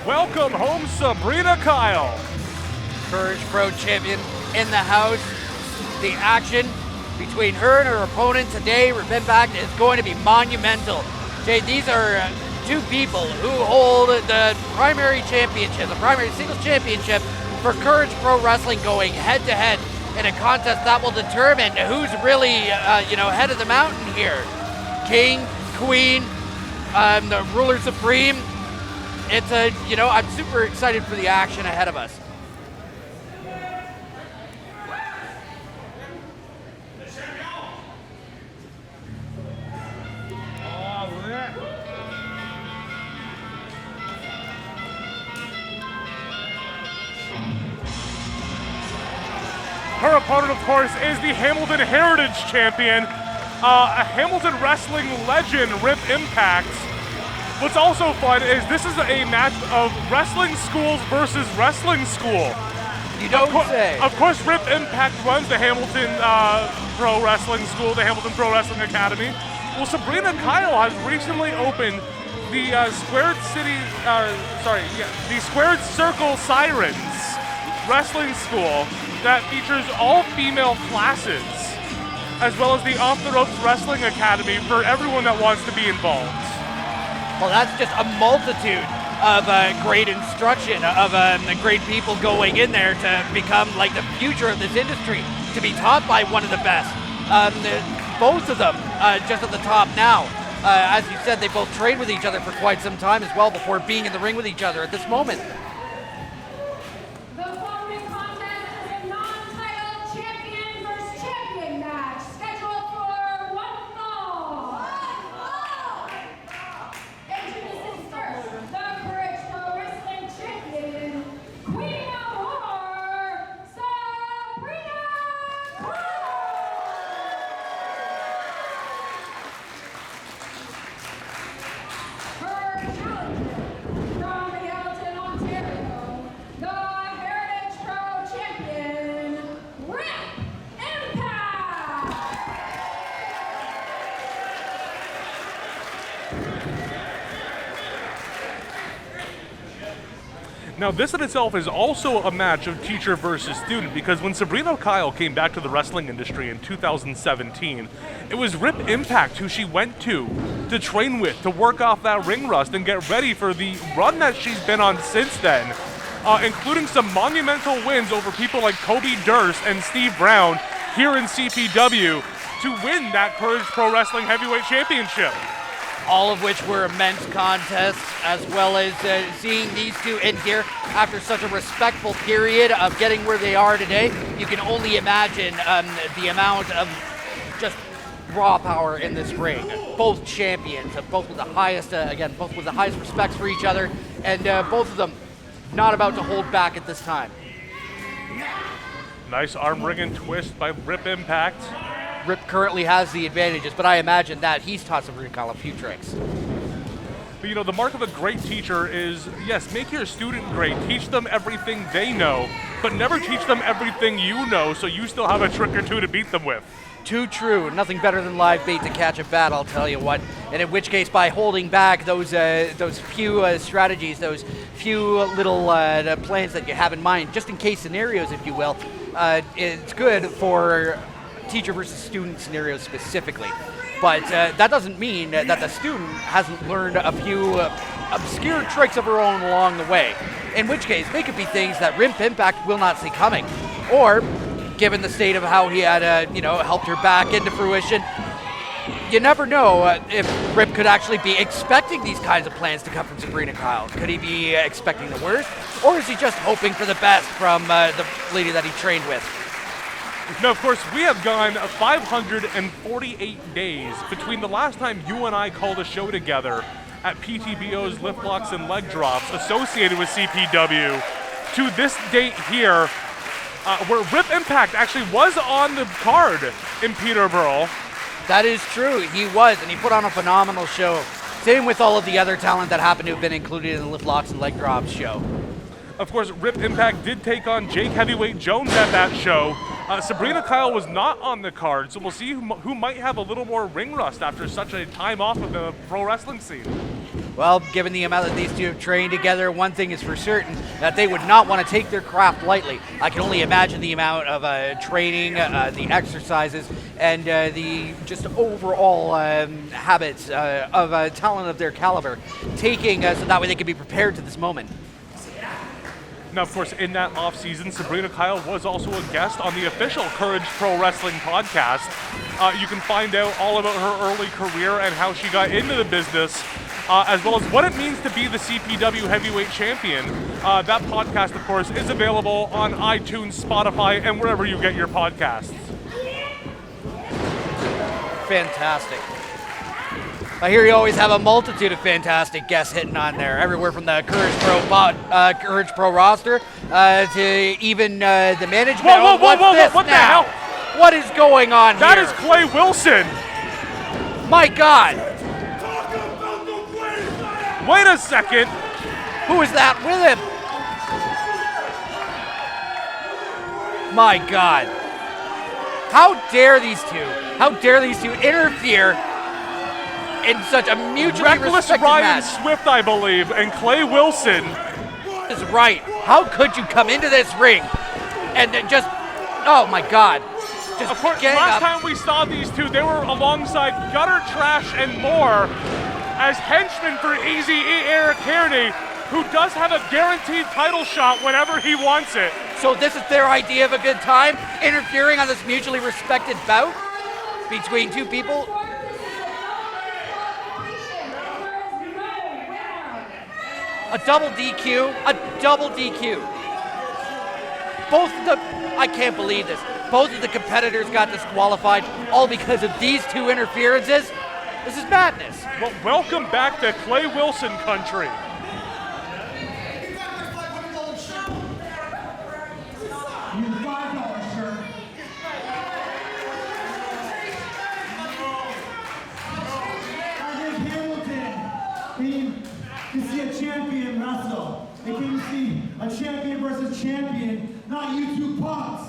Welcome home, Sabrina Kyle. Courage Pro champion in the house. The action between her and her opponent today, Rip Impact, is going to be monumental. Jay, these are two people who hold the primary championship, the primary singles championship for Courage Pro Wrestling, going head to head in a contest that will determine who's really, head of the mountain here. King, Queen, the ruler supreme. It's I'm super excited for the action ahead of us. Her opponent, of course, is the Hamilton Heritage Champion, a Hamilton wrestling legend, Rip Impact. What's also fun is this is a match of wrestling schools versus wrestling school. You don't say. Of course, Rip Impact runs the Hamilton Pro Wrestling School, the Hamilton Pro Wrestling Academy. Well, Sabrina Kyle has recently opened the the Squared Circle Sirens Wrestling School that features all female classes, as well as the Off the Ropes Wrestling Academy for everyone that wants to be involved. Well, that's just a multitude of great instruction, of great people going in there to become like the future of this industry, to be taught by one of the best. Both of them just at the top now. As you said, they both trained with each other for quite some time as well before being in the ring with each other at this moment. Now, this in itself is also a match of teacher versus student, because when Sabrina Kyle came back to the wrestling industry in 2017, it was Rip Impact who she went to train with, to work off that ring rust and get ready for the run that she's been on since then, including some monumental wins over people like Kobe Durst and Steve Brown here in CPW to win that Courage Pro Wrestling Heavyweight Championship. All of which were immense contests, as well as seeing these two in here after such a respectful period of getting where they are today. You can only imagine the amount of just raw power in this ring. Both champions, both with the highest, both with the highest respects for each other, and both of them not about to hold back at this time. Nice arm ring and twist by Rip Impact. Rip currently has the advantages, but I imagine that he's taught Sabrina Kyle a few tricks. But the mark of a great teacher is, yes, make your student great. Teach them everything they know, but never teach them everything you know, so you still have a trick or two to beat them with. Too true. Nothing better than live bait to catch a bat, I'll tell you what. And in which case, by holding back those few strategies, those few little plans that you have in mind, just in case scenarios, if you will, it's good for teacher versus student scenarios specifically. But that doesn't mean that the student hasn't learned a few obscure tricks of her own along the way. In which case, they could be things that Rip Impact will not see coming. Or, given the state of how he had, helped her back into fruition, you never know if Rip could actually be expecting these kinds of plans to come from Sabrina Kyle. Could he be expecting the worst? Or is he just hoping for the best from the lady that he trained with? Now, of course, we have gone 548 days between the last time you and I called a show together at PTBO's Lift Blocks and Leg Drops associated with CPW to this date here, where Rip Impact actually was on the card in Peterborough. That is true. He was, and he put on a phenomenal show. Same with all of the other talent that happened to have been included in the Lift Locks and Leg Drops show. Of course, Rip Impact did take on Jake Heavyweight Jones at that show. Sabrina Kyle was not on the card, so we'll see who might have a little more ring rust after such a time off of the pro wrestling scene. Well, given the amount that these two have trained together, one thing is for certain, that they would not want to take their craft lightly. I can only imagine the amount of training, the exercises, and the just overall habits of talent of their caliber, taking so that way they can be prepared to this moment. Now, of course, in that off-season, Sabrina Kyle was also a guest on the official Courage Pro Wrestling podcast. You can find out all about her early career and how she got into the business, as well as what it means to be the CPW Heavyweight Champion. That podcast, of course, is available on iTunes, Spotify, and wherever you get your podcasts. Fantastic. I hear you always have a multitude of fantastic guests hitting on there, everywhere from the Courage Pro roster to even the management. Whoa, What's this what now? the hell? What is going on That here? is Clay Wilson. My God. Wait a second. Who is that with him? My God. How dare these two? How dare these two interfere in such a mutually Reckless respected Ryan match? Swift, I believe, and Clay Wilson. Is right. How could you come into this ring and then just, oh my God. Just Of course, gang last up. time we saw these two, they were alongside Gutter Trash and more as henchmen for Easy E Eric Kearney, who does have a guaranteed title shot whenever he wants it. So this is their idea of a good time, interfering on this mutually respected bout between two people. A double DQ, a double DQ. I can't believe this. Both of the competitors got disqualified, all because of these two interferences. This is madness. Well, welcome back to Clay Wilson country. To see a champion wrestle. They came to see a champion versus champion, not you two punks.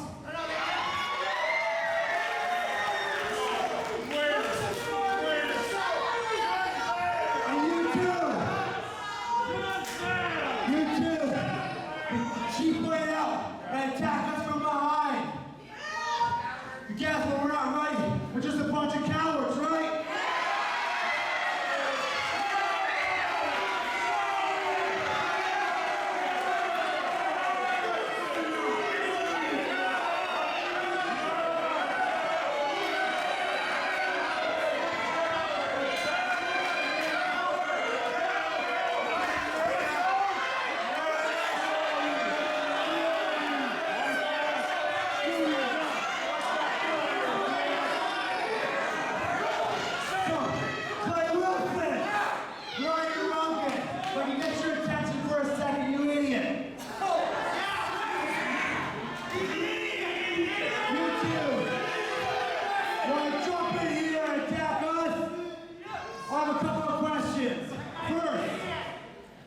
And you two, cheap way out and attack us from behind. You guess what? We're not ready. We're just a bunch of cowards, right?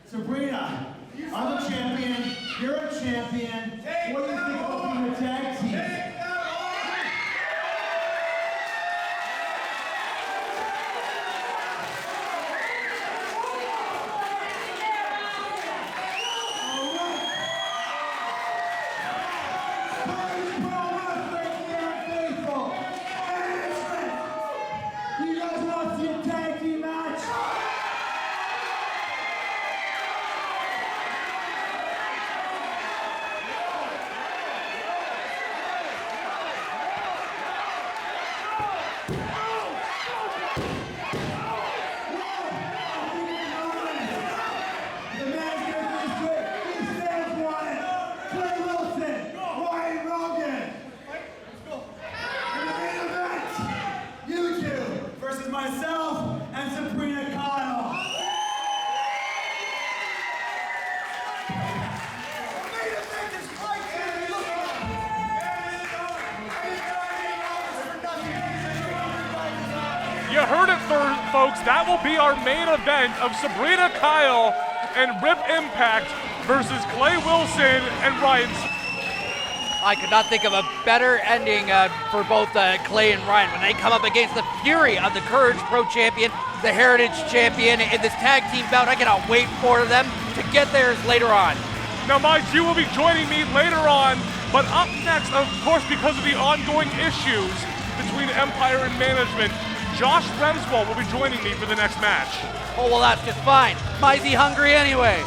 Sabrina, I'm a champion, you're a champion. What do you think about being a tag team? You guys want to see a tag team match? Myself and Sabrina Kyle. You heard it, folks. That will be our main event of Sabrina Kyle and Rip Impact versus Clay Wilson and Ryan. I could not think of a better ending for both Clay and Ryan when they come up against the fury of the Courage Pro champion, the Heritage Champion in this tag team bout. I cannot wait for them to get theirs later on. Now, Mize, you will be joining me later on, but up next, of course, because of the ongoing issues between Empire and management, Josh Remswald will be joining me for the next match. Oh, well, that's just fine. Mizey hungry anyway.